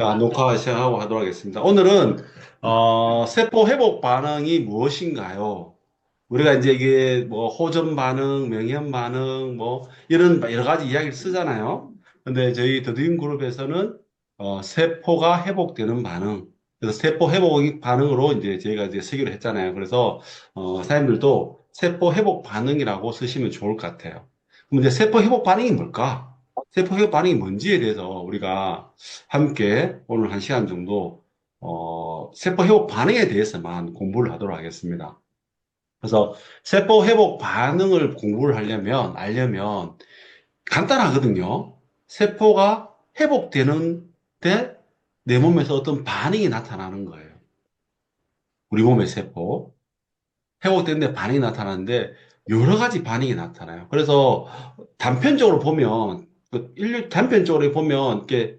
자, 녹화 시작하고 하도록 하겠습니다. 오늘은, 세포 회복 반응이 무엇인가요? 우리가 이제 이게 뭐 호전 반응, 명현 반응, 뭐 이런 여러 가지 이야기를 쓰잖아요. 근데 저희 더드림 그룹에서는, 세포가 회복되는 반응. 그래서 세포 회복 반응으로 이제 저희가 이제 쓰기로 했잖아요. 그래서, 사장님들도 세포 회복 반응이라고 쓰시면 좋을 것 같아요. 그럼 이제 세포 회복 반응이 뭘까? 세포 회복 반응이 뭔지에 대해서 우리가 함께 오늘 한 시간 정도 세포 회복 반응에 대해서만 공부를 하도록 하겠습니다. 그래서 세포 회복 반응을 공부를 알려면 간단하거든요. 세포가 회복되는데 내 몸에서 어떤 반응이 나타나는 거예요. 우리 몸의 세포. 회복되는데 반응이 나타나는데 여러 가지 반응이 나타나요. 그래서 단편적으로 보면, 단편적으로 보면 이렇게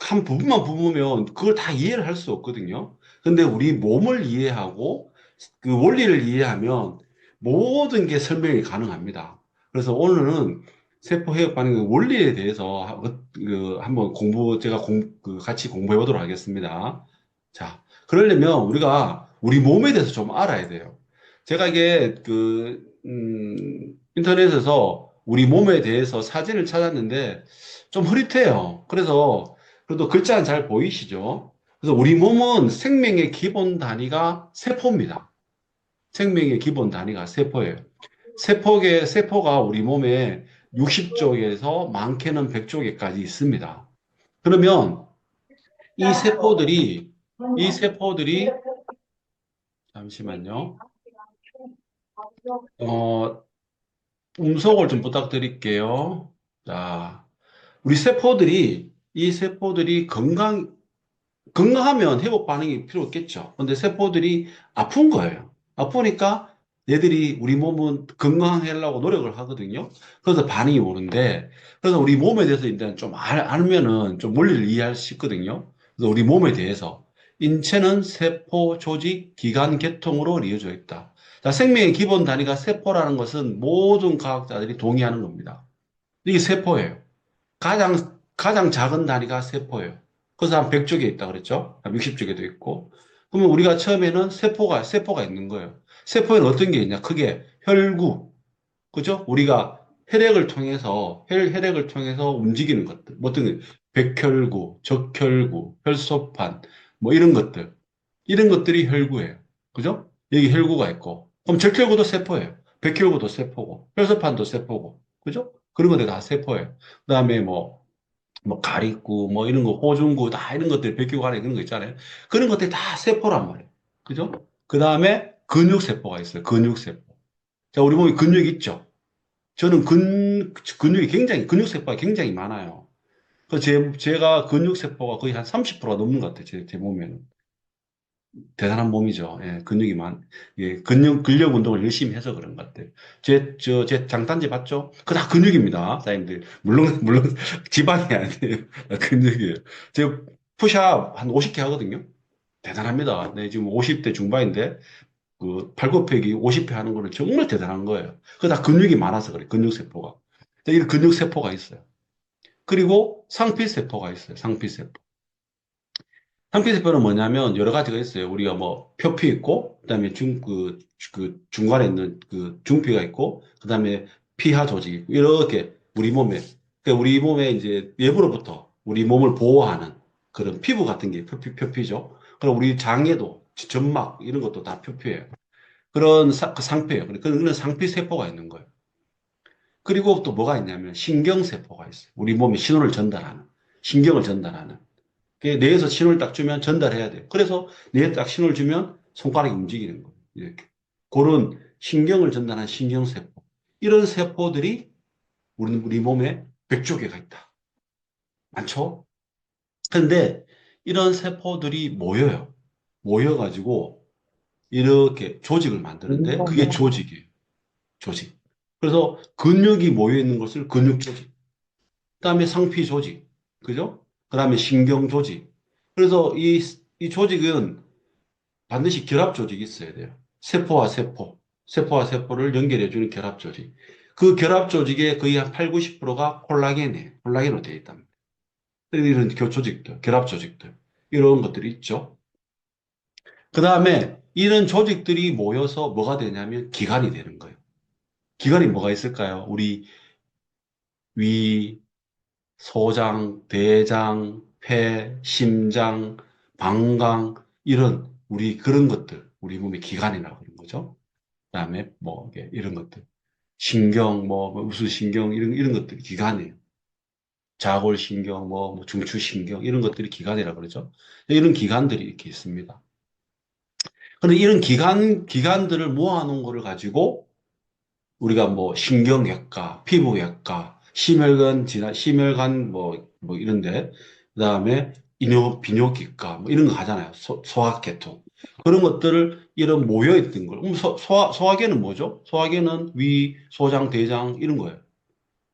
한 부분만 보면 그걸 다 이해를 할 수 없거든요. 근데 우리 몸을 이해하고 그 원리를 이해하면 모든 게 설명이 가능합니다. 그래서 오늘은 세포회복 반응의 원리에 대해서 한번 같이 공부해 보도록 하겠습니다. 자, 그러려면 우리가 우리 몸에 대해서 좀 알아야 돼요. 제가 이게 인터넷에서 우리 몸에 대해서 사진을 찾았는데 좀 흐릿해요. 그래도 글자는 잘 보이시죠? 그래서 우리 몸은 생명의 기본 단위가 세포입니다. 생명의 기본 단위가 세포예요. 세포가 우리 몸에 60쪽에서 많게는 100쪽에까지 있습니다. 그러면 이 세포들이, 이 세포들이, 잠시만요. 어, 음성을 좀 부탁드릴게요. 자, 이 세포들이 건강하면 회복 반응이 필요 없겠죠. 근데 세포들이 아픈 거예요. 아프니까 얘들이 우리 몸은 건강하려고 노력을 하거든요. 그래서 반응이 오는데, 그래서 우리 몸에 대해서 일단 좀 알면은 좀 원리를 이해할 수 있거든요. 그래서 우리 몸에 대해서 인체는 세포, 조직, 기관, 계통으로 이루어져 있다. 자, 생명의 기본 단위가 세포라는 것은 모든 과학자들이 동의하는 겁니다. 이게 세포예요. 가장 작은 단위가 세포예요. 그래서 한 100쪽에 있다 그랬죠? 한 60쪽에도 있고. 그러면 우리가 처음에는 세포가 있는 거예요. 세포에는 어떤 게 있냐? 크게 혈구. 그죠? 우리가 혈액을 통해서 움직이는 것들. 뭐 어떤 게, 백혈구, 적혈구, 혈소판, 뭐 이런 것들. 이런 것들이 혈구예요. 그죠? 여기 혈구가 있고. 그럼 적혈구도 세포예요. 백혈구도 세포고, 혈소판도 세포고. 그죠? 그런 것들 다 세포예요. 그 다음에 뭐 가리구, 뭐 이런 거, 호중구, 다 이런 것들, 백혈구 안에 그런 거 있잖아요. 그런 것들이 다 세포란 말이에요. 그죠? 그 다음에 근육세포가 있어요. 근육세포. 자, 우리 몸에 근육 있죠? 저는 근육세포가 굉장히 많아요. 제가 근육세포가 거의 한 30%가 넘는 것 같아요. 제 몸에는. 대단한 몸이죠. 예, 예, 근력 운동을 열심히 해서 그런 것 같아요. 제 장단지 봤죠? 그거 다 근육입니다. 사장님들. 물론, 지방이 아니에요. 근육이에요. 제 푸시업 한 50개 하거든요. 대단합니다. 네, 지금 50대 중반인데, 팔굽혀펴기 50회 하는 거는 정말 대단한 거예요. 그거 다 근육이 많아서 그래, 근육세포가. 이 근육세포가 있어요. 그리고 상피세포가 있어요, 상피세포. 상피세포는 뭐냐면 여러 가지가 있어요. 우리가 뭐 표피 있고, 그다음에 중간에 있는 그 중피가 있고, 그다음에 피하 조직이 있고, 이렇게 그러니까 우리 몸에 이제 외부로부터 우리 몸을 보호하는 그런 피부 같은 게 표피죠. 그리고 우리 장에도 점막 이런 것도 다 표피예요. 그 상피예요. 그런 상피세포가 있는 거예요. 그리고 또 뭐가 있냐면 신경세포가 있어요. 우리 몸에 신경을 전달하는. 뇌에서 신호를 딱 주면 전달해야 돼요. 그래서 뇌에 딱 신호를 주면 손가락이 움직이는 거예요. 이렇게. 그런 신경을 전달하는 신경세포. 이런 세포들이 우리 몸에 100조 개가 있다. 많죠? 근데 이런 세포들이 모여요. 모여가지고 이렇게 조직을 만드는데 그게 조직이에요. 조직. 그래서 근육이 모여 있는 것을 근육 조직. 그다음에 상피 조직. 그죠? 그다음에 신경 조직. 그래서 이 조직은 반드시 결합 조직이 있어야 돼요. 세포와 세포를 연결해주는 결합 조직. 그 결합 조직의 거의 한 8, 90%가 콜라겐으로 되어 있답니다. 이런 교조직들, 결합조직들, 이런 것들이 있죠. 그 다음에 이런 조직들이 모여서 뭐가 되냐면 기관이 되는 거예요. 기관이 뭐가 있을까요? 우리 위, 소장, 대장, 폐, 심장, 방광, 이런 우리 그런 것들, 우리 몸의 기관이라고 그러는 거죠. 그다음에 뭐 이런 것들, 신경, 뭐 무슨 신경 이런 것들이 기관이에요. 자골신경, 뭐 중추신경 이런 것들이 기관이라고 그러죠. 이런 기관들이 이렇게 있습니다. 그런데 이런 기관들을 모아놓은 거를 가지고 우리가 뭐 신경외과, 피부외과, 심혈관 뭐 이런데, 그 다음에 비뇨기과, 뭐 이런 거 하잖아요. 소화계통. 그런 것들을 이런 모여있던 걸. 그럼 소화계는 뭐죠? 소화계는 위, 소장, 대장, 이런 거예요.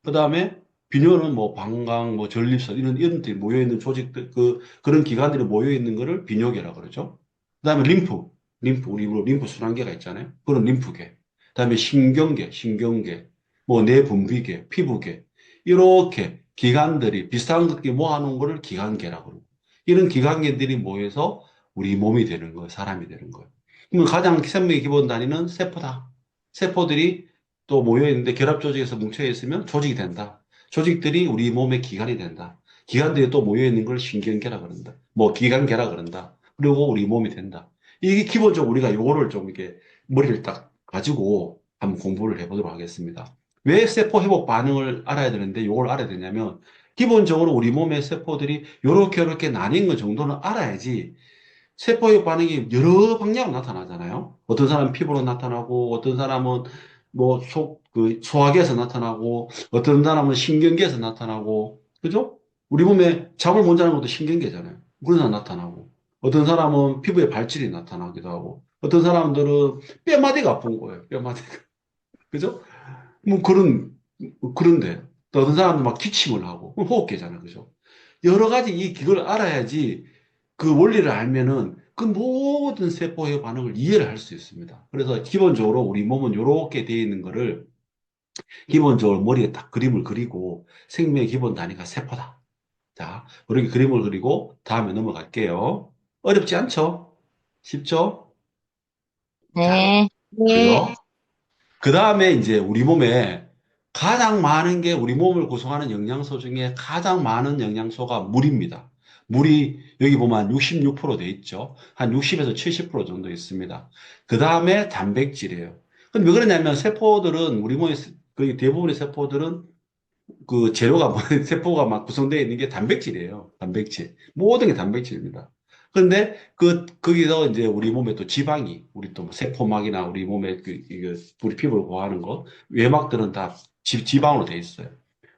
그 다음에 비뇨는 뭐 방광, 뭐 전립선, 이런 것들이 모여있는 조직들, 그런 기관들이 모여있는 거를 비뇨계라고 그러죠. 그 다음에 우리 입으로 림프 순환계가 있잖아요. 그런 림프계. 그 다음에 신경계, 뭐 내분비계, 피부계. 이렇게 기관들이 비슷한 것들이 모아놓은 거를 기관계라고 그러고. 이런 기관계들이 모여서 우리 몸이 되는 거예요. 사람이 되는 거예요. 그러면 가장 생명의 기본 단위는 세포다. 세포들이 또 모여있는데 결합조직에서 뭉쳐있으면 조직이 된다. 조직들이 우리 몸의 기관이 된다. 기관들이 또 모여있는 걸 신경계라 그런다. 뭐 기관계라 그런다. 그리고 우리 몸이 된다. 이게 기본적으로 우리가 요거를 좀 이렇게 머리를 딱 가지고 한번 공부를 해보도록 하겠습니다. 왜 세포 회복 반응을 알아야 되는데 요걸 알아야 되냐면 기본적으로 우리 몸의 세포들이 요렇게 나뉜 것 정도는 알아야지 세포의 반응이 여러 방향으로 나타나잖아요. 어떤 사람은 피부로 나타나고, 어떤 사람은 뭐 소화기에서 나타나고, 어떤 사람은 신경계에서 나타나고, 그죠? 우리 몸에 잠을 못 자는 것도 신경계잖아요. 그래서 나타나고. 어떤 사람은 피부에 발질이 나타나기도 하고, 어떤 사람들은 뼈마디가 아픈 거예요. 뼈마디가. 그죠? 뭐 그런데. 또 어떤 사람은 막 기침을 하고, 그럼 호흡기잖아요. 그죠? 여러 가지 그걸 알아야지 그 원리를 알면은 그 모든 세포의 반응을 이해를 할 수 있습니다. 그래서 기본적으로 우리 몸은 이렇게 되어 있는 거를 기본적으로 머리에 딱 그림을 그리고 생명의 기본 단위가 세포다. 자, 이렇게 그림을 그리고 다음에 넘어갈게요. 어렵지 않죠? 쉽죠? 자, 네. 네. 그죠? 그 다음에 이제 우리 몸에 가장 많은 게 우리 몸을 구성하는 영양소 중에 가장 많은 영양소가 물입니다. 물이 여기 보면 한 66%돼 있죠. 한 60에서 70% 정도 있습니다. 그 다음에 단백질이에요. 근데 왜 그러냐면 세포들은 우리 몸의 거의 대부분의 세포들은 그 재료가 세포가 막 구성되어 있는 게 단백질이에요. 단백질. 모든 게 단백질입니다. 그런데 거기서 이제 우리 몸에 또 지방이, 우리 또뭐 세포막이나 우리 몸에 우리 피부를 보호하는 거, 외막들은 다 지방으로 돼 있어요.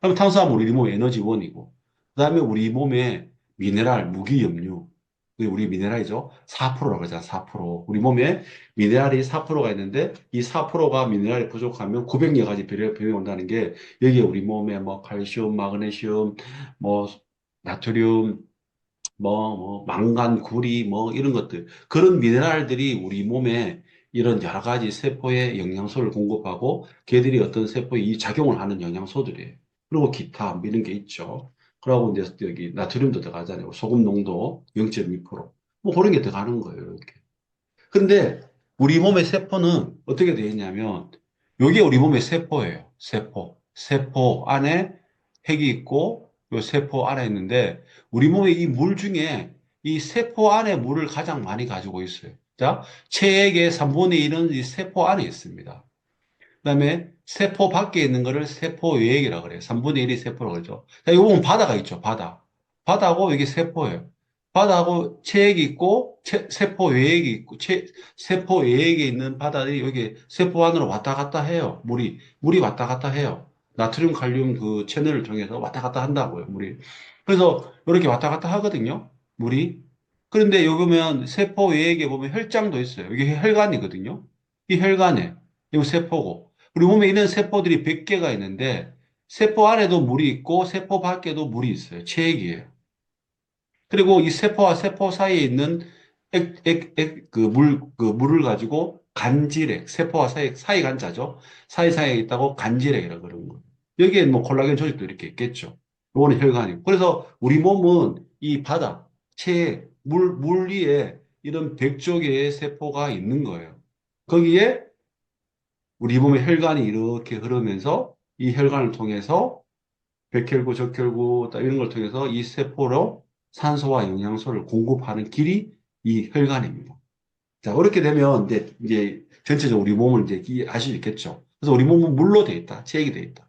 그럼 탄수화물 우리 몸의 에너지원이고, 그 다음에 우리 몸에 미네랄, 무기염류, 그게 우리 미네랄이죠. 4%라고 그러잖아, 4%. 우리 몸에 미네랄이 4%가 있는데, 이 4%가 미네랄이 부족하면 900여 가지 병이 온다는 게 여기에 우리 몸에 뭐 칼슘, 마그네슘, 뭐 나트륨, 망간, 구리, 뭐 이런 것들. 그런 미네랄들이 우리 몸에 이런 여러 가지 세포에 영양소를 공급하고 걔들이 어떤 세포에 이 작용을 하는 영양소들이에요. 그리고 기타 뭐 이런 게 있죠. 그러고 이제 여기 나트륨도 들어가잖아요. 소금 농도 0.2%. 뭐 그런 게 들어가는 거예요. 이렇게. 근데 우리 몸의 세포는 어떻게 되어 있냐면, 이게 우리 몸의 세포예요. 세포. 세포 안에 핵이 있고, 이 세포 안에 있는데, 우리 몸의 이 물 중에 이 세포 안에 물을 가장 많이 가지고 있어요. 자, 체액의 3분의 1은 이 세포 안에 있습니다. 그다음에 세포 밖에 있는 거를 세포 외액이라고 그래요. 3분의 1이 세포라고 그러죠. 자, 이거 보면 바다가 있죠. 바다. 바다하고 이게 세포예요. 바다하고 체액이 있고 세포 외액이 있고 세포 외액에 있는 바다들이 여기 세포 안으로 왔다 갔다 해요. 물이 왔다 갔다 해요. 나트륨, 칼륨 그 채널을 통해서 왔다 갔다 한다고요. 물이. 그래서 이렇게 왔다 갔다 하거든요. 물이. 그런데 여기 보면 세포 외액에 보면 혈장도 있어요. 이게 혈관이거든요. 이 혈관에 이거 세포고. 우리 몸에 있는 세포들이 100개가 있는데, 세포 안에도 물이 있고, 세포 밖에도 물이 있어요. 체액이에요. 그리고 이 세포와 세포 사이에 있는 물을 가지고 간질액, 세포와 사이 간자죠. 사이사이에 있다고 간질액이라고 그러는 거예요. 여기에 뭐 콜라겐 조직도 이렇게 있겠죠. 요거는 혈관이고. 그래서 우리 몸은 이 바다, 체에, 물 위에 이런 100조 개의 세포가 있는 거예요. 거기에 우리 몸의 혈관이 이렇게 흐르면서 이 혈관을 통해서 백혈구, 적혈구, 이런 걸 통해서 이 세포로 산소와 영양소를 공급하는 길이 이 혈관입니다. 자, 그렇게 되면 이제 전체적으로 우리 몸을 이제 알 수 있겠죠. 그래서 우리 몸은 물로 돼 있다. 체액이 돼 있다.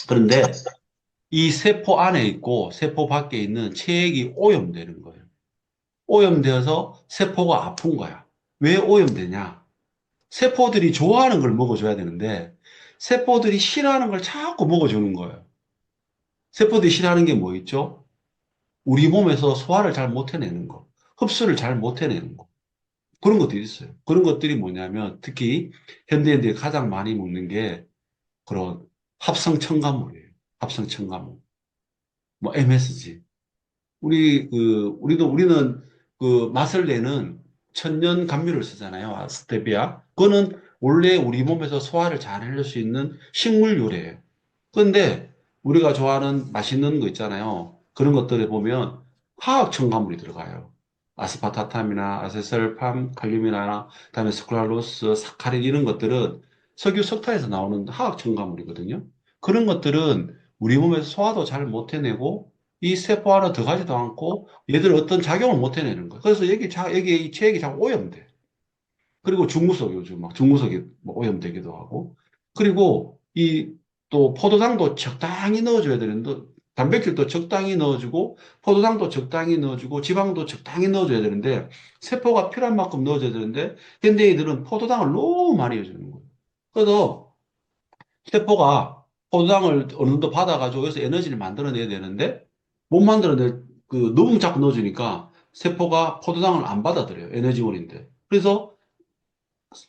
그런데 이 세포 안에 있고 세포 밖에 있는 체액이 오염되는 거예요. 오염되어서 세포가 아픈 거야. 왜 오염되냐? 세포들이 좋아하는 걸 먹어줘야 되는데 세포들이 싫어하는 걸 자꾸 먹어주는 거예요. 세포들이 싫어하는 게 뭐 있죠? 우리 몸에서 소화를 잘 못해내는 거, 흡수를 잘 못해내는 거. 그런 것들이 있어요. 그런 것들이 뭐냐면 특히 현대인들이 가장 많이 먹는 게 그런 합성 첨가물이에요. 합성 첨가물. 뭐 MSG. 우리는 그 맛을 내는 천연 감미료를 쓰잖아요. 스테비아. 그거는 원래 우리 몸에서 소화를 잘 해낼 수 있는 식물 요래예요. 그런데 우리가 좋아하는 맛있는 거 있잖아요. 그런 것들에 보면 화학 첨가물이 들어가요. 아스파타탐이나 아세설팜, 칼륨이나 그다음에 스크랄로스, 사카린 이런 것들은 석유, 석탄에서 나오는 화학 첨가물이거든요. 그런 것들은 우리 몸에서 소화도 잘 못해내고 이 세포 하나 들어가지도 않고 얘들 어떤 작용을 못 해내는 거예요. 그래서 여기 이 체액이 자꾸 오염돼. 그리고 중구석 요즘 막 중구석이 뭐 오염되기도 하고. 그리고 이 또 포도당도 적당히 넣어줘야 되는데 단백질도 적당히 넣어주고 포도당도 적당히 넣어주고 지방도 적당히 넣어줘야 되는데 세포가 필요한 만큼 넣어줘야 되는데 현대인들은 포도당을 너무 많이 넣어주는 거예요. 그래서 세포가 포도당을 어느 정도 받아가지고 여기서 에너지를 만들어내야 되는데 못 만들어낼 너무 자꾸 넣어주니까 세포가 포도당을 안 받아들여요. 에너지원인데. 그래서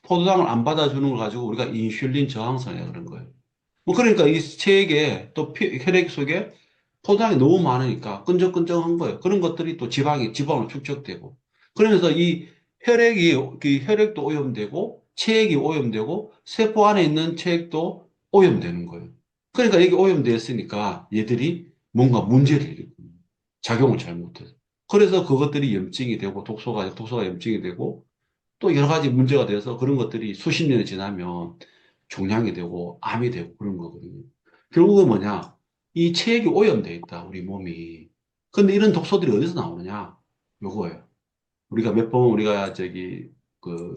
포도당을 안 받아주는 걸 가지고 우리가 인슐린 저항성이라 그런 거예요. 뭐 그러니까 이 체액에 또 혈액 속에 포도당이 너무 많으니까 끈적끈적한 거예요. 그런 것들이 또 지방으로 축적되고. 그러면서 이 혈액도 오염되고, 체액이 오염되고, 세포 안에 있는 체액도 오염되는 거예요. 그러니까 이게 오염되었으니까 얘들이 뭔가 문제를 일으킵니다. 작용을 잘못해서. 그래서 그것들이 염증이 되고, 독소가 염증이 되고, 또 여러 가지 문제가 돼서 그런 것들이 수십 년이 지나면 종양이 되고 암이 되고 그런 거거든요. 결국은 뭐냐? 이 체액이 오염돼 있다, 우리 몸이. 근데 이런 독소들이 어디서 나오느냐? 요거예요. 우리가 그,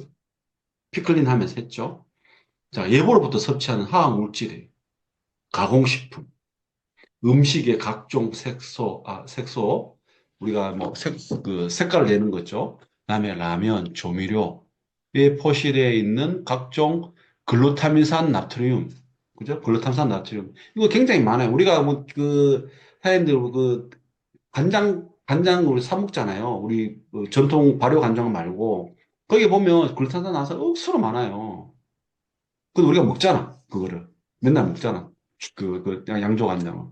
피클린 하면서 했죠. 자, 예보로부터 섭취하는 화학 물질이 가공식품, 음식의 각종 색소, 우리가 뭐 색깔을 내는 거죠. 그다음에 라면, 조미료에 포실에 있는 각종 글루타민산 나트륨, 그죠? 글루타민산 나트륨. 이거 굉장히 많아요. 우리가 뭐 사람들 간장 우리 사 먹잖아요. 우리 전통 발효 간장 말고 거기 보면 글루타민산 나서 억수로 많아요. 근데 우리가 먹잖아. 그거를 맨날 먹잖아. 양조 간장은.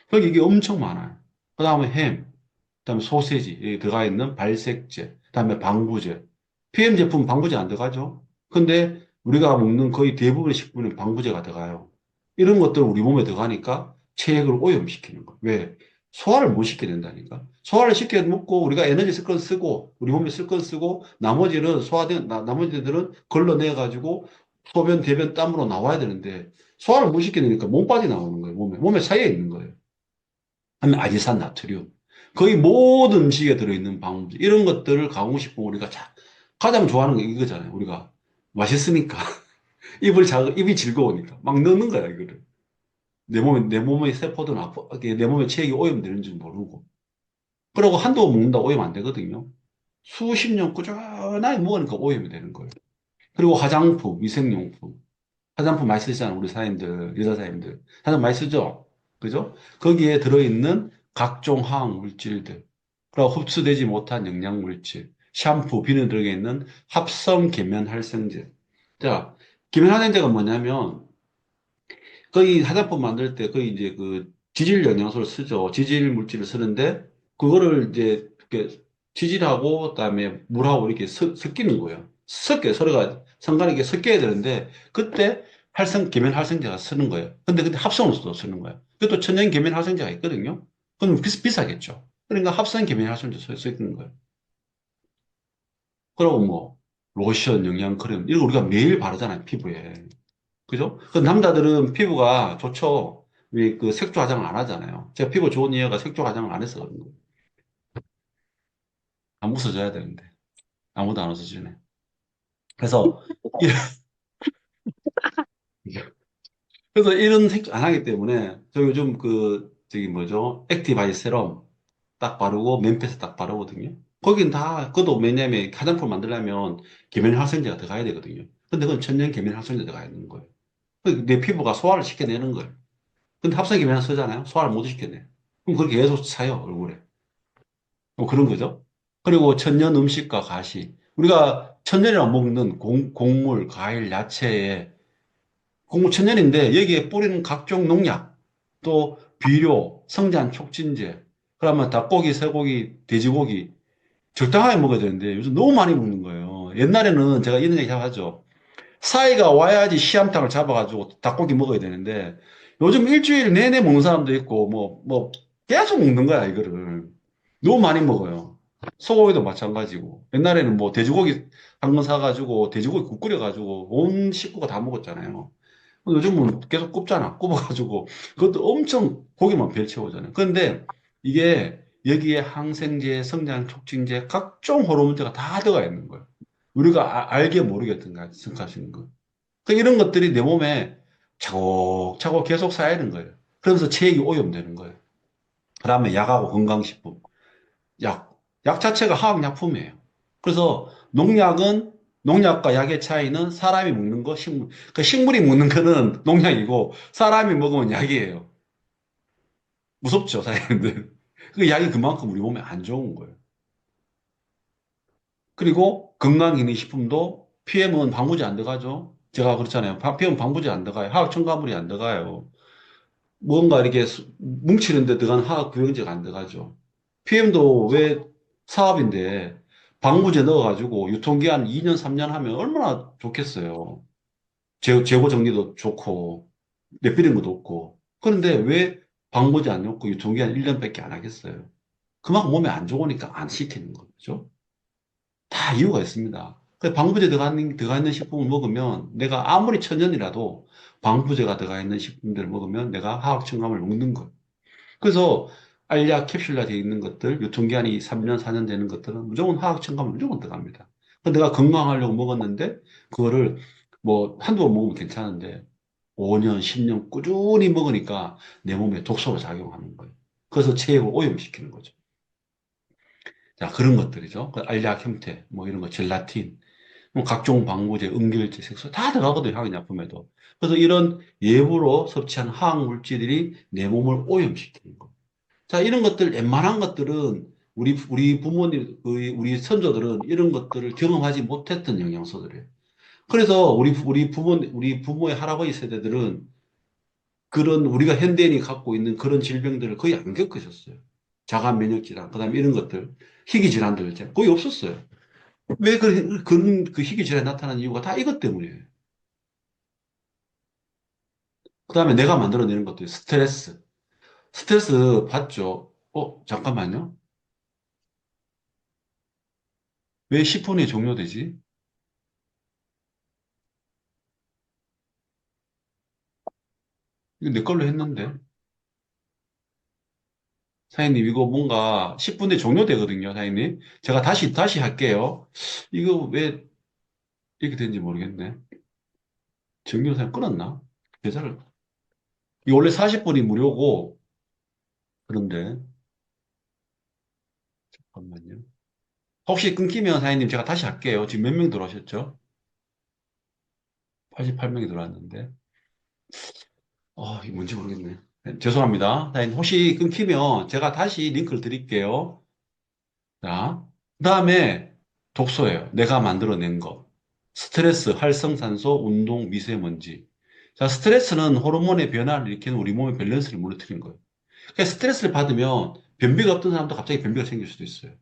거기 이게 엄청 많아요. 그 다음에 햄, 그 다음에 소세지, 여기 들어가 있는 발색제, 그 다음에 방부제. PM 제품 방부제 안 들어가죠? 근데 우리가 먹는 거의 대부분의 식품에 방부제가 들어가요. 이런 것들을 우리 몸에 들어가니까 체액을 오염시키는 거예요. 왜? 소화를 못 시켜야 된다니까. 소화를 시켜 먹고 우리가 에너지 쓸 건 쓰고 우리 몸에 쓸 건 쓰고 나머지는 나머지들은 걸러내 가지고 소변, 대변, 땀으로 나와야 되는데 소화를 못 시키니까 몸까지 나오는 거예요. 몸에 쌓여 있는 거예요. 하면 아지산 나트륨. 거의 모든 음식에 들어있는 방부제. 이런 것들을 가공식품 우리가 가장 좋아하는 게 이거잖아요. 우리가 맛있으니까. 입이 즐거우니까. 막 넣는 거야, 이거를. 내 몸의 세포든 내 몸의 체액이 오염되는 줄 모르고. 그러고 한두 번 먹는다고 오염 안 되거든요. 수십 년 꾸준하게 먹으니까 오염이 되는 거예요. 그리고 화장품, 위생용품. 화장품 많이 쓰시잖아요. 우리 사람들, 여자 사람들. 화장품 많이 쓰죠? 그죠? 거기에 들어있는 각종 화학 물질들, 그리고 흡수되지 못한 영양 물질, 샴푸, 비누에 들어있는 합성 계면 활성제. 자, 계면 활성제가 뭐냐면, 거의 화장품 만들 때 거의 이제 지질 영양소를 쓰죠. 지질 물질을 쓰는데, 그거를 이제 이렇게 지질하고, 그다음에 물하고 이렇게 섞이는 거예요. 서로가 상관이 이렇게 섞여야 되는데, 그때 계면 활성제가 쓰는 거예요. 근데 합성으로도 쓰는 거예요. 그것도 천연 계면 활성제가 있거든요. 그럼 비싸겠죠. 그러니까 합성 계면 활성제 써 있는 거예요. 그리고 뭐 로션, 영양크림 이런 거 우리가 매일 바르잖아요, 피부에. 그죠? 그 남자들은 피부가 좋죠. 왜 그 색조 화장을 안 하잖아요. 제가 피부 좋은 이유가 색조 화장을 안 해서 그런 거예요. 안 웃어줘야 되는데 아무도 안 웃어주네. 그래서 이런, 그래서 이런 색조 안 하기 때문에 저 요즘 그 저기 뭐죠? 액티바이 세럼 딱 바르고 맨페스 딱 바르거든요. 거긴 다 그것도 왜냐면 화장품 만들려면 계면 활성제가 들어가야 되거든요. 근데 그건 천연 계면 활성제 들어가야 되는 거예요. 내 피부가 소화를 시켜내는 거예요. 근데 합성 계면 쓰잖아요. 소화를 못 시켜내. 그럼 그렇게 계속 차요 얼굴에. 뭐 그런 거죠. 그리고 천연 음식과 가시. 우리가 천연이라고 먹는 곡물, 과일, 야채에 곡물 천연인데 여기에 뿌리는 각종 농약, 또 비료, 성장 촉진제, 그러면 닭고기, 쇠고기, 돼지고기 적당하게 먹어야 되는데 요즘 너무 많이 먹는 거예요. 옛날에는 제가 이런 얘기 하죠. 사이가 와야지 씨암탉을 잡아가지고 닭고기 먹어야 되는데 요즘 일주일 내내 먹는 사람도 있고 뭐 계속 먹는 거야 이거를. 너무 많이 먹어요. 소고기도 마찬가지고. 옛날에는 뭐 돼지고기 한 건 사가지고 돼지고기 국 끓여가지고 온 식구가 다 먹었잖아요. 요즘은 계속 굽잖아. 굽어가지고 그것도 엄청 고기만 배 채우잖아요. 그런데 이게 여기에 항생제, 성장 촉진제, 각종 호르몬제가 다 들어가 있는 거예요. 우리가 알게 모르게 생각하시는 거. 그 이런 것들이 내 몸에 차곡차곡 계속 쌓이는 거예요. 그러면서 체액이 오염되는 거예요. 그 다음에 약하고 건강식품. 약 자체가 화학약품이에요. 그래서 농약과 약의 차이는 사람이 먹는 거, 그 식물이 먹는 거는 농약이고 사람이 먹으면 약이에요. 무섭죠, 사장님들. 그 약이 그만큼 우리 몸에 안 좋은 거예요. 그리고 건강기능식품도 PM은 방부제 안 들어가죠. 제가 그렇잖아요. PM 방부제 안 들어가요. 화학 첨가물이 안 들어가요. 뭔가 이렇게 뭉치는 데 들어간 화학 부영제가 안 들어가죠. PM도 왜 사업인데 방부제 넣어가지고 유통기한 2년, 3년 하면 얼마나 좋겠어요. 재고 정리도 좋고, 내피는 것도 없고. 그런데 왜 방부제 안 넣고 유통기한 1년밖에 안 하겠어요? 그만큼 몸에 안 좋으니까 안 시키는 거죠. 다 이유가 있습니다. 방부제 들어가 있는 식품을 먹으면 내가 아무리 천연이라도 방부제가 들어가 있는 식품들을 먹으면 내가 화학 첨가물 먹는 거예요. 그래서 알약 캡슐화 되어 있는 것들, 유통기한이 3년, 4년 되는 것들은 무조건 화학 첨가물 무조건 들어갑니다. 근데 내가 건강하려고 먹었는데 그거를 뭐 한두 번 먹으면 괜찮은데 5년, 10년 꾸준히 먹으니까 내 몸에 독소로 작용하는 거예요. 그래서 체액을 오염시키는 거죠. 자, 그런 것들이죠. 그 알약 형태, 뭐 이런 거, 젤라틴, 뭐 각종 방부제, 응결제, 색소 다 들어가거든요. 화학약품에도. 그래서 이런 예부로 섭취한 화학 물질들이 내 몸을 오염시키는 거예요. 자, 이런 것들, 웬만한 것들은 우리 부모님, 우리 선조들은 이런 것들을 경험하지 못했던 영양소들이에요. 그래서 우리 부모의 할아버지 세대들은 그런 우리가 현대인이 갖고 있는 그런 질병들을 거의 안 겪으셨어요. 자가 면역 질환, 그다음에 이런 것들, 희귀 질환들 있잖아요. 거의 없었어요. 왜 그 희귀 질환이 나타나는 이유가 다 이것 때문이에요. 그다음에 내가 만들어내는 것들, 스트레스. 스트레스 받죠? 잠깐만요. 왜 10분이 종료되지? 이거 내 걸로 했는데. 사장님, 이거 뭔가 10분 뒤에 종료되거든요, 사장님. 제가 다시 할게요. 이거 왜 이렇게 된지 모르겠네. 정류사 끊었나? 계좌를. 이거 원래 40분이 무료고, 그런데, 잠깐만요. 혹시 끊기면 사장님 제가 다시 할게요. 지금 몇 명 들어오셨죠? 88명이 들어왔는데. 이게 뭔지 모르겠네. 네, 죄송합니다. 사장님, 혹시 끊기면 제가 다시 링크를 드릴게요. 자, 그 다음에 독소예요. 내가 만들어낸 거. 스트레스, 활성산소, 운동, 미세먼지. 자, 스트레스는 호르몬의 변화를 일으키는 우리 몸의 밸런스를 무너뜨리는 거예요. 그러니까 스트레스를 받으면 변비가 없던 사람도 갑자기 변비가 생길 수도 있어요.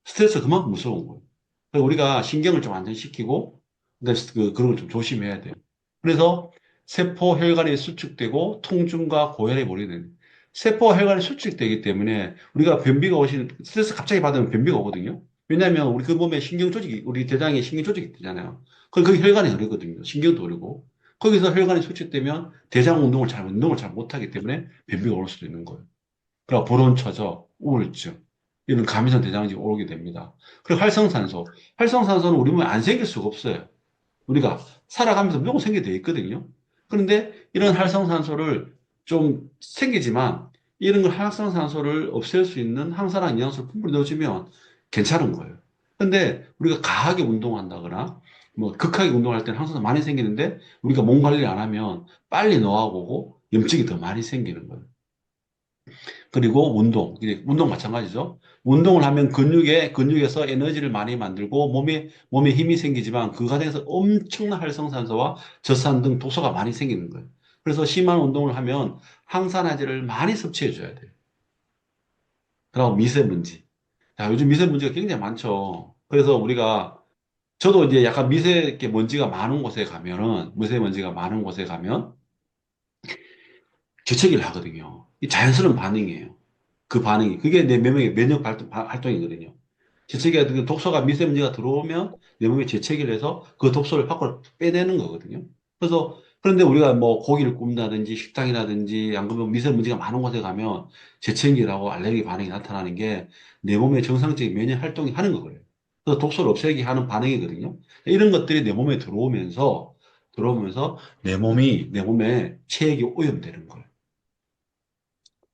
스트레스가 그만큼 무서운 거예요. 그래서 우리가 신경을 좀 안정시키고, 그런 걸 좀 조심해야 돼요. 그래서 세포 혈관이 수축되고 통증과 고열에 몰리는 세포 혈관이 수축되기 때문에 우리가 변비가 오시는 스트레스 갑자기 받으면 변비가 오거든요. 왜냐하면 우리 그 몸에 신경 조직이 우리 대장에 신경 조직이 있잖아요. 거기 혈관이 흐르거든요. 신경도 흐르고 거기서 혈관이 수축되면 대장 운동을 잘 못하기 때문에 변비가 올 수도 있는 거예요. 그리고 불온처져, 우울증 이런 감염성 대장증이 오게 됩니다. 그리고 활성산소는 우리 몸에 안 생길 수가 없어요. 우리가 살아가면서 무조건 생기게 돼 있거든요. 그런데 이런 활성산소를 좀 생기지만 이런 걸 활성산소를 없앨 수 있는 항산화 영양소를 풍부히 넣어주면 괜찮은 거예요. 근데 우리가 과하게 운동한다거나 뭐 극하게 운동할 때는 항산소 많이 생기는데 우리가 몸 관리 안 하면 빨리 노화하고 염증이 더 많이 생기는 거예요. 그리고 운동 마찬가지죠. 운동을 하면 근육에서 에너지를 많이 만들고 몸에 힘이 생기지만 그 과정에서 엄청난 활성산소와 젖산 등 독소가 많이 생기는 거예요. 그래서 심한 운동을 하면 항산화제를 많이 섭취해 줘야 돼요. 그리고 미세먼지. 자, 요즘 미세먼지가 굉장히 많죠. 그래서 저도 이제 약간 미세먼지가 많은 곳에 가면은, 미세먼지가 많은 곳에 가면 재채기를 하거든요. 이 자연스러운 반응이에요. 그 반응이. 그게 내 활동이거든요. 재채기가, 그 독소가, 미세먼지가 들어오면 내 몸에 재채기를 해서 그 독소를 밖으로 빼내는 거거든요. 그런데 우리가 뭐 고기를 굽는다든지 식당이라든지 안 그러면 미세먼지가 많은 곳에 가면 재채기라고 알레르기 반응이 나타나는 게 내 몸의 정상적인 면역 활동이 하는 거예요. 그래서 독소를 없애기 하는 반응이거든요. 이런 것들이 내 몸에 들어오면서 내 몸에 체액이 오염되는 거예요.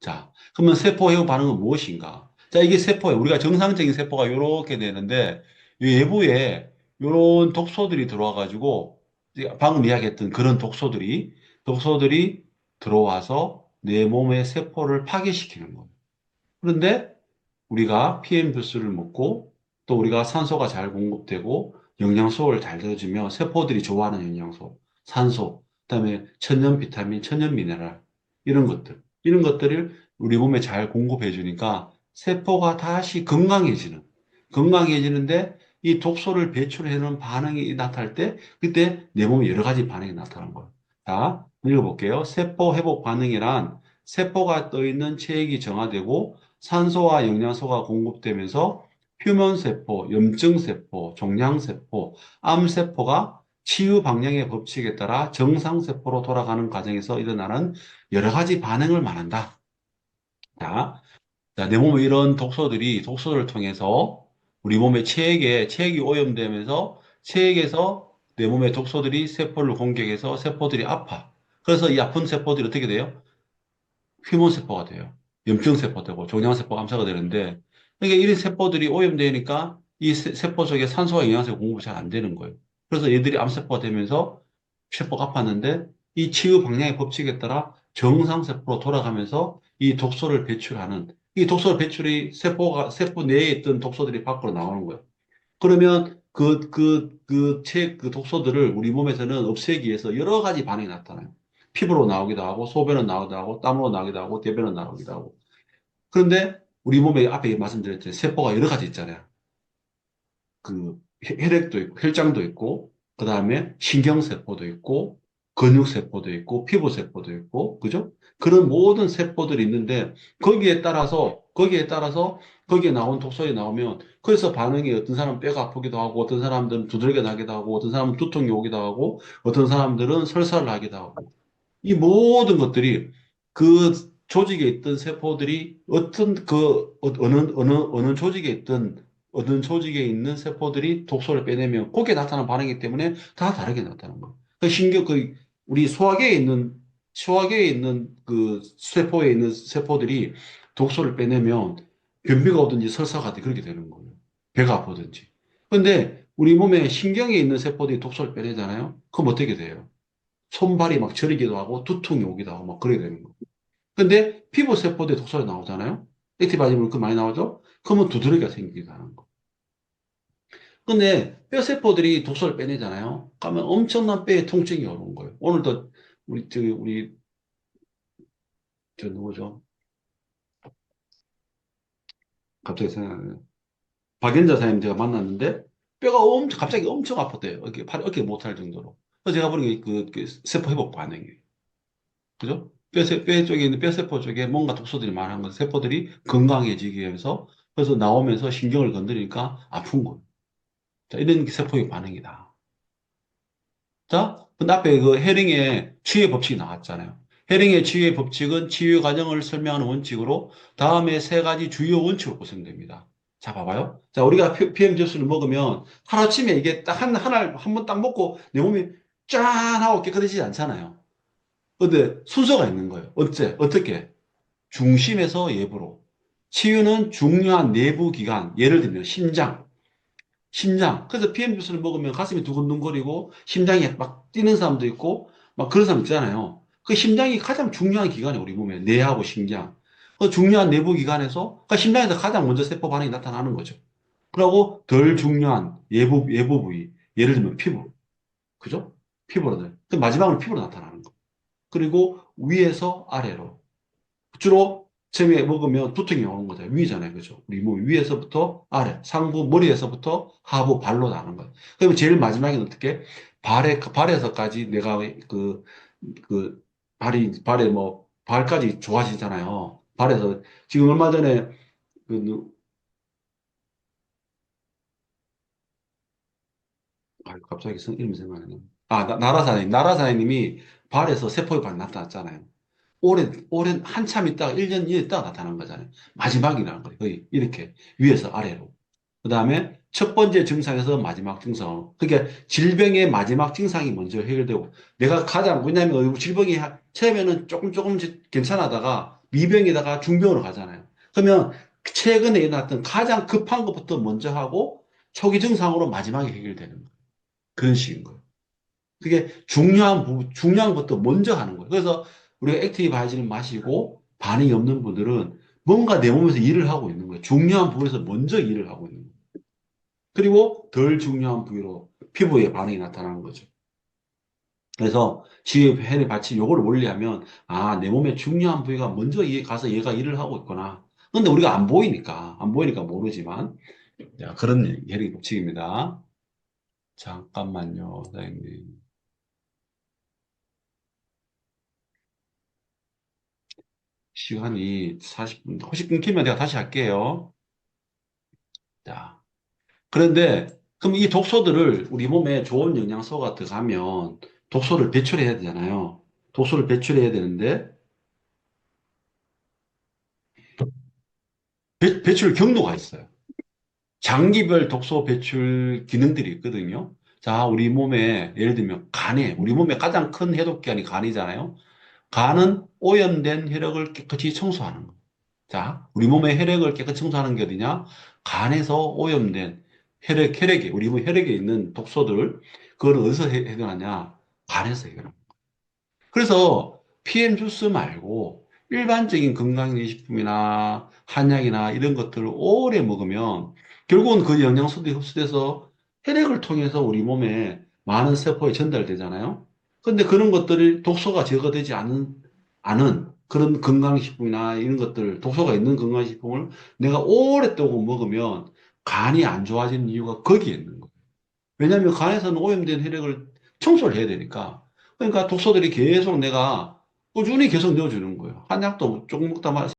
자, 그러면 세포 해부 반응은 무엇인가? 자, 이게 세포예요. 우리가 정상적인 세포가 이렇게 되는데, 이 외부에 이런 독소들이 들어와가지고, 방금 이야기했던 그런 독소들이 들어와서 내 몸의 세포를 파괴시키는 거예요. 그런데 우리가 PM 주스를 먹고, 또 우리가 산소가 잘 공급되고, 영양소를 잘 넣어주면 세포들이 좋아하는 영양소, 산소, 그다음에 천연 비타민, 천연 미네랄, 이런 것들을 우리 몸에 잘 공급해 주니까 세포가 다시 건강해지는데 이 독소를 배출해내는 반응이 나타날 때 그때 내 몸에 여러 가지 반응이 나타나는 거예요. 자, 읽어볼게요. 세포 회복 반응이란 세포가 떠 있는 체액이 정화되고 산소와 영양소가 공급되면서 표면세포, 염증세포, 종양세포, 암세포가 치유 방향의 법칙에 따라 정상세포로 돌아가는 과정에서 일어나는 여러 가지 반응을 말한다. 자, 내 몸에 이런 독소를 통해서 우리 몸의 체액이 오염되면서 체액에서 내 몸의 독소들이 세포를 공격해서 세포들이 아파. 그래서 이 아픈 세포들이 어떻게 돼요? 휘몬세포가 돼요. 염증세포 되고 종양세포 암사가 되는데 그러니까 이런 세포들이 오염되니까 이 세포 속에 산소와 영양소 공급이 잘 안 되는 거예요. 그래서 얘들이 암세포가 되면서 세포가 아팠는데 이 치유 방향의 법칙에 따라 정상세포로 돌아가면서 이 독소를 배출이 세포 내에 있던 독소들이 밖으로 나오는 거예요. 그러면 그 독소들을 우리 몸에서는 없애기 위해서 여러 가지 반응이 나타나요. 피부로 나오기도 하고, 소변은 나오기도 하고, 땀으로 나오기도 하고, 대변은 나오기도 하고. 그런데 우리 몸에 앞에 말씀드렸죠. 세포가 여러 가지 있잖아요. 혈액도 있고, 혈장도 있고, 그 다음에 신경세포도 있고, 근육세포도 있고, 피부세포도 있고, 그죠? 그런 모든 세포들이 있는데, 거기에 나온 독소에 나오면, 그래서 반응이 어떤 사람은 뼈가 아프기도 하고, 어떤 사람들은 두들겨 나기도 하고, 어떤 사람은 두통이 오기도 하고, 어떤 사람들은 설사를 하기도 하고, 이 모든 것들이 그 조직에 있던 세포들이 어느 조직에 있는 세포들이 독소를 빼내면 거기에 나타나는 반응이기 때문에 다 다르게 나타나는 거예요. 우리 소화기에 있는 그 세포에 있는 세포들이 독소를 빼내면 변비가 오든지 설사가 되 그렇게 되는 거예요. 배가 아프든지. 근데 우리 몸에 신경에 있는 세포들이 독소를 빼내잖아요. 그럼 어떻게 돼요? 손발이 막 저리기도 하고 두통이 오기도 하고 막 그러게 되는 거예요. 근데 피부 세포들이 독소가 나오잖아요. 액티바이러스 그 많이 나오죠? 그러면 두드러기가 생기기도 하는 거. 근데 뼈 세포들이 독소를 빼내잖아요. 그러면 엄청난 뼈에 통증이 오는 거예요. 오늘도 우리 저 누구죠? 갑자기 생각나네요. 박연자 사장님 제가 만났는데 갑자기 엄청 아팠대요. 어깨 못할 정도로. 그래서 제가 보는 게 그 세포 회복 반응이에요. 그죠? 뼈 쪽에 있는 뼈세포 쪽에 뭔가 독소들이 많은 건 세포들이 건강해지기 위해서 그래서 나오면서 신경을 건드리니까 아픈 거예요. 자, 이런 게 세포의 반응이다. 자, 근데 앞에 그 헤링의 치유의 법칙이 나왔잖아요. 헤링의 치유의 법칙은 치유 과정을 설명하는 원칙으로 다음에 세 가지 주요 원칙으로 구성됩니다. 자, 봐봐요. 자, 우리가 PM 접수를 먹으면 하루아침에 이게 딱 한 번 딱 먹고 내 몸이 짠 하고 깨끗해지지 않잖아요. 근데 순서가 있는 거예요. 어떻게? 중심에서 외부로. 치유는 중요한 내부 기관, 예를 들면 심장. 그래서 PM 주스를 먹으면 가슴이 두근두근거리고 심장이 막 뛰는 사람도 있고 막 그런 사람 있잖아요. 그 심장이 가장 중요한 기관이에요, 우리 몸에. 뇌하고 심장. 그 중요한 내부 기관에서, 그 심장에서 가장 먼저 세포 반응이 나타나는 거죠. 그리고 덜 중요한 외부 부위. 예를 들면 피부. 그죠? 피부로. 그 마지막으로 피부로 나타나는 거. 그리고 위에서 아래로. 주로 처음에 먹으면 두통이 오는 거죠. 위잖아요. 그죠? 우리 몸 위에서부터 아래, 상부, 머리에서부터 하부, 발로 나는 거예요. 그러면 제일 마지막에는 어떻게? 발에서까지 내가 그, 발에 뭐, 발까지 좋아지잖아요. 발에서, 지금 얼마 전에, 그, 갑자기 이름이 생각나네. 나라사장님이 발에서 세포의 반이 나타났잖아요. 오랜 한참 있다가 1년, 2년 있다가 나타난 거잖아요. 마지막이라는 거예요. 거의 이렇게 위에서 아래로. 그 다음에 첫 번째 증상에서 마지막 증상. 그러니까 질병의 마지막 증상이 먼저 해결되고 내가 가장 뭐냐면 질병이 처음에는 조금 괜찮아다가 미병에다가 중병으로 가잖아요. 그러면 최근에 일어났던 가장 급한 것부터 먼저 하고 초기 증상으로 마지막에 해결되는 거예요. 그런 식인 거예요. 그게 중요한 것도 먼저 하는 거예요. 그래서 우리가 액티브 바이진을 마시고 반응이 없는 분들은 뭔가 내 몸에서 일을 하고 있는 거예요. 중요한 부위에서 먼저 일을 하고 있는 거예요. 그리고 덜 중요한 부위로 피부에 반응이 나타나는 거죠. 그래서 지휘 해를 받치 요거를 원리하면 아, 내 몸에 중요한 부위가 먼저 가서 얘가 일을 하고 있구나. 근데 우리가 안 보이니까 모르지만 자, 그런 혈액 법칙입니다. 잠깐만요, 사장님. 시간이 40분, 혹시 끊기면 내가 다시 할게요. 자, 그런데, 그럼 이 독소들을 우리 몸에 좋은 영양소가 들어가면 독소를 배출해야 되잖아요. 독소를 배출해야 되는데, 배출 경로가 있어요. 장기별 독소 배출 기능들이 있거든요. 자, 우리 몸에, 예를 들면 우리 몸에 가장 큰 해독기관이 간이잖아요. 간은 오염된 혈액을 깨끗이 청소하는 거. 자, 우리 몸의 혈액을 깨끗이 청소하는 게 어디냐? 간에서 오염된 우리 몸 혈액에 있는 독소들, 그걸 어디서 해결하냐? 간에서 해결합니다. 그래서 PM 주스 말고 일반적인 건강기능식품이나 한약이나 이런 것들을 오래 먹으면 결국은 그 영양소들이 흡수돼서 혈액을 통해서 우리 몸에 많은 세포에 전달되잖아요. 근데 그런 것들이 독소가 제거되지 않은 그런 건강식품이나 이런 것들, 독소가 있는 건강식품을 내가 오랫동안 먹으면 간이 안 좋아지는 이유가 거기에 있는 거예요. 왜냐하면 간에서는 오염된 혈액을 청소를 해야 되니까. 그러니까 독소들이 계속 내가 꾸준히 계속 넣어주는 거예요. 한약도 조금 먹다 말